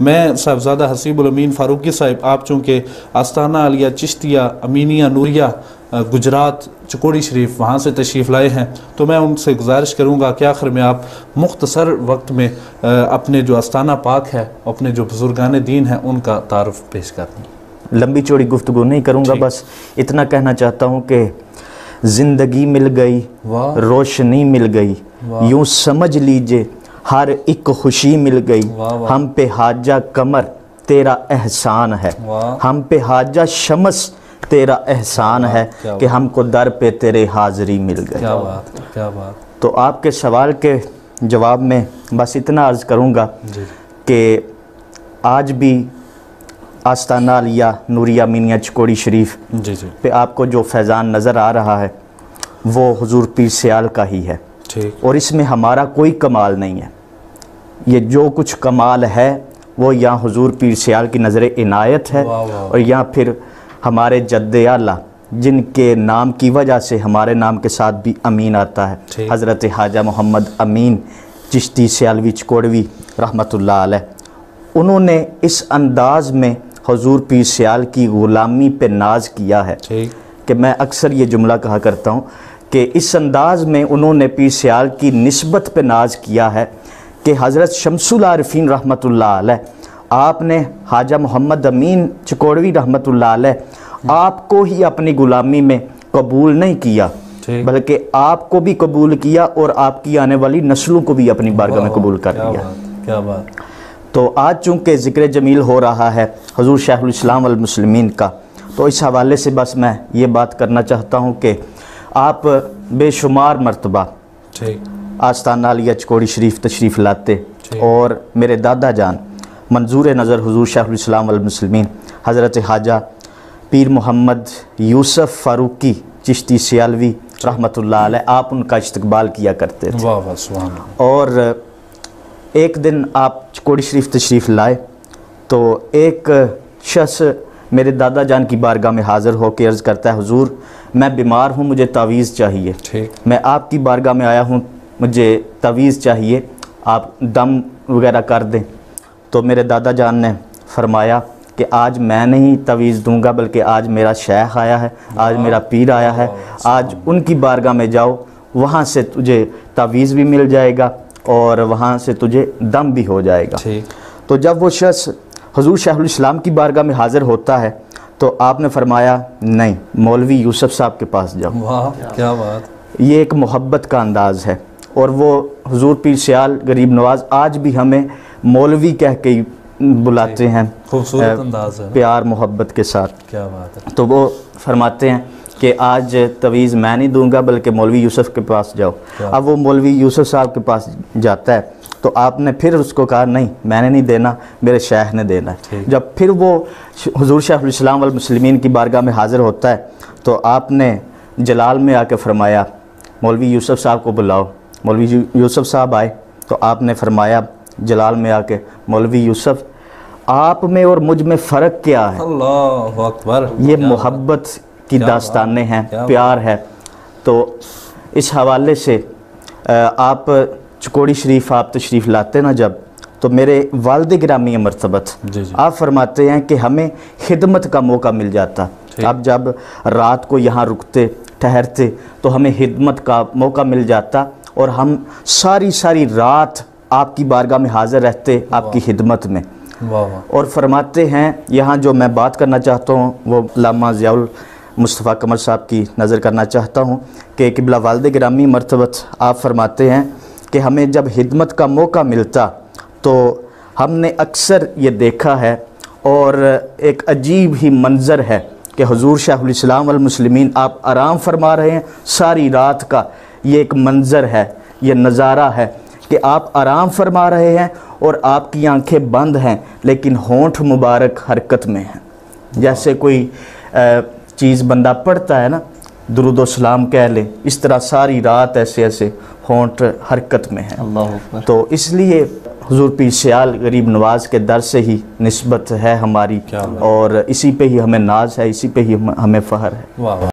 میں صاحبزادہ حسیب الامین فاروقی صاحب، آپ چونکہ آستانہ عالیہ چشتیہ امینیہ نوریہ گجرات چکوڑی شریف وہاں سے تشریف لائے ہیں، تو میں ان سے گزارش کروں گا کہ آخر میں آپ مختصر وقت میں اپنے جو آستانہ پاک ہے، اپنے جو بزرگان دین ہیں، ان کا تعارف پیش کر دیں۔ لمبی چوڑی گفتگو نہیں کروں گا، بس اتنا کہنا چاہتا ہوں کہ زندگی مل گئی، روشنی مل گئی، یوں سمجھ لیجئے ہر ایک خوشی مل گئی، ہم پہ حاجہ قمر تیرا احسان ہے، ہم پہ حاجہ شمس تیرا احسان ہے کہ ہم کو در پہ تیرے حاضری مل گئی۔ کیا بات، کیا بات۔ تو آپ کے سوال کے جواب میں بس اتنا عرض کروں گا کہ آج بھی آستانہ عالیہ نوریہ امینیہ چکوڑی شریف پہ آپ کو جو فیضان نظر آ رہا ہے وہ حضور پیر سیال کا ہی ہے، اور اس میں ہمارا کوئی کمال نہیں ہے۔ یہ جو کچھ کمال ہے وہ یہاں حضور پیر سیال کی نظر عنایت ہے، اور یہاں پھر ہمارے جد اعلیٰ جن کے نام کی وجہ سے ہمارے نام کے ساتھ بھی امین آتا ہے، حضرت خواجہ محمد امین چشتی سیالوی چکوڑوی رحمۃ اللہ علیہ، انہوں نے اس انداز میں حضور پیر سیال کی غلامی پہ ناز کیا ہے کہ میں اکثر یہ جملہ کہا کرتا ہوں کہ اس انداز میں انہوں نے پیر سیال کی نسبت پہ ناز کیا ہے کہ حضرت شمس العارفین رحمۃ اللہ علیہ، آپ نے خواجہ محمد امین چکوڑوی رحمۃ اللہ علیہ آپ کو ہی اپنی غلامی میں قبول نہیں کیا، بلکہ آپ کو بھی قبول کیا اور آپ کی آنے والی نسلوں کو بھی اپنی بارگاہ میں قبول کر لیا۔ کیا بات۔ تو آج چونکہ ذکر جمیل ہو رہا ہے حضور شیخ الاسلام والمسلمین کا، تو اس حوالے سے بس میں یہ بات کرنا چاہتا ہوں کہ آپ بے شمار مرتبہ آستانہ عالیہ چکوڑی شریف تشریف لاتے، اور میرے دادا جان منظور نظر حضور شیخ الاسلام والمسلمین حضرت خواجہ پیر محمد یوسف فاروقی چشتی سیالوی رحمۃ اللہ علیہ، آپ ان کا استقبال کیا کرتے تھے۔ اور ایک دن آپ چکوڑی شریف تشریف لائے تو ایک شخص میرے دادا جان کی بارگاہ میں حاضر ہو کے عرض کرتا ہے، حضور میں بیمار ہوں، مجھے تعویذ چاہیے، میں آپ کی بارگاہ میں آیا ہوں، مجھے تعویذ چاہیے، آپ دم وغیرہ کر دیں۔ تو میرے دادا جان نے فرمایا کہ آج میں نہیں تعویذ دوں گا، بلکہ آج میرا شیخ آیا ہے، آج میرا پیر آیا ہے، آج ان کی بارگاہ میں جاؤ، وہاں سے تجھے تعویذ بھی مل جائے گا اور وہاں سے تجھے دم بھی ہو جائے گا۔ تو جب وہ شخص حضور شیخ الاسلام کی بارگاہ میں حاضر ہوتا ہے تو آپ نے فرمایا نہیں، مولوی یوسف صاحب کے پاس جاؤ۔ کیا بات۔ یہ ایک محبت کا انداز ہے، اور وہ حضور پیر سیال غریب نواز آج بھی ہمیں مولوی کہہ کے بلاتے ہیں، خوبصورت انداز ہے، پیار محبت کے ساتھ۔ کیا بات ہے۔ تو وہ فرماتے ہیں کہ آج تعویذ میں نہیں دوں گا، بلکہ مولوی یوسف کے پاس جاؤ۔ اب وہ مولوی یوسف صاحب کے پاس جاتا ہے تو آپ نے پھر اس کو کہا نہیں، میں نے نہیں دینا، میرے شیخ نے دینا ہے۔ جب پھر وہ حضور شیخ الاسلام والمسلمین کی بارگاہ میں حاضر ہوتا ہے تو آپ نے جلال میں آ کے فرمایا مولوی یوسف صاحب کو بلاؤ۔ مولوی یوسف صاحب آئے تو آپ نے فرمایا جلال میں آ کے، مولوی یوسف آپ میں اور مجھ میں فرق کیا ہے؟ اللہ اکبر۔ یہ محبت کی داستانیں ہیں، پیار ہے۔ تو اس حوالے سے آپ چکوڑی شریف آپ تشریف لاتے نا جب، تو میرے والد گرامی مرتبت آپ فرماتے ہیں کہ ہمیں خدمت کا موقع مل جاتا۔ اب جب رات کو یہاں رکتے ٹھہرتے تو ہمیں خدمت کا موقع مل جاتا، اور ہم ساری رات آپ کی بارگاہ میں حاضر رہتے آپ کی خدمت میں۔ اور فرماتے ہیں، یہاں جو میں بات کرنا چاہتا ہوں وہ علامہ ضیاء المصطفیٰ قمر صاحب کی نظر کرنا چاہتا ہوں کہ قبلہ والد گرامی مرتبت آپ فرماتے ہیں کہ ہمیں جب خدمت کا موقع ملتا تو ہم نے اکثر یہ دیکھا ہے، اور ایک عجیب ہی منظر ہے کہ حضور شیخ الاسلام والمسلمین آپ آرام فرما رہے ہیں ساری رات کا، یہ ایک منظر ہے، یہ نظارہ ہے کہ آپ آرام فرما رہے ہیں اور آپ کی آنکھیں بند ہیں لیکن ہونٹ مبارک حرکت میں ہیں، جیسے کوئی چیز بندہ پڑھتا ہے نا، درود و سلام کہہ لیں، اس طرح ساری رات ایسے ہونٹ حرکت میں ہیں۔ تو اس لیے حضور پیر سیال غریب نواز کے در سے ہی نسبت ہے ہماری، اور اسی پہ ہی ہمیں ناز ہے، اسی پہ ہی ہمیں فخر ہے۔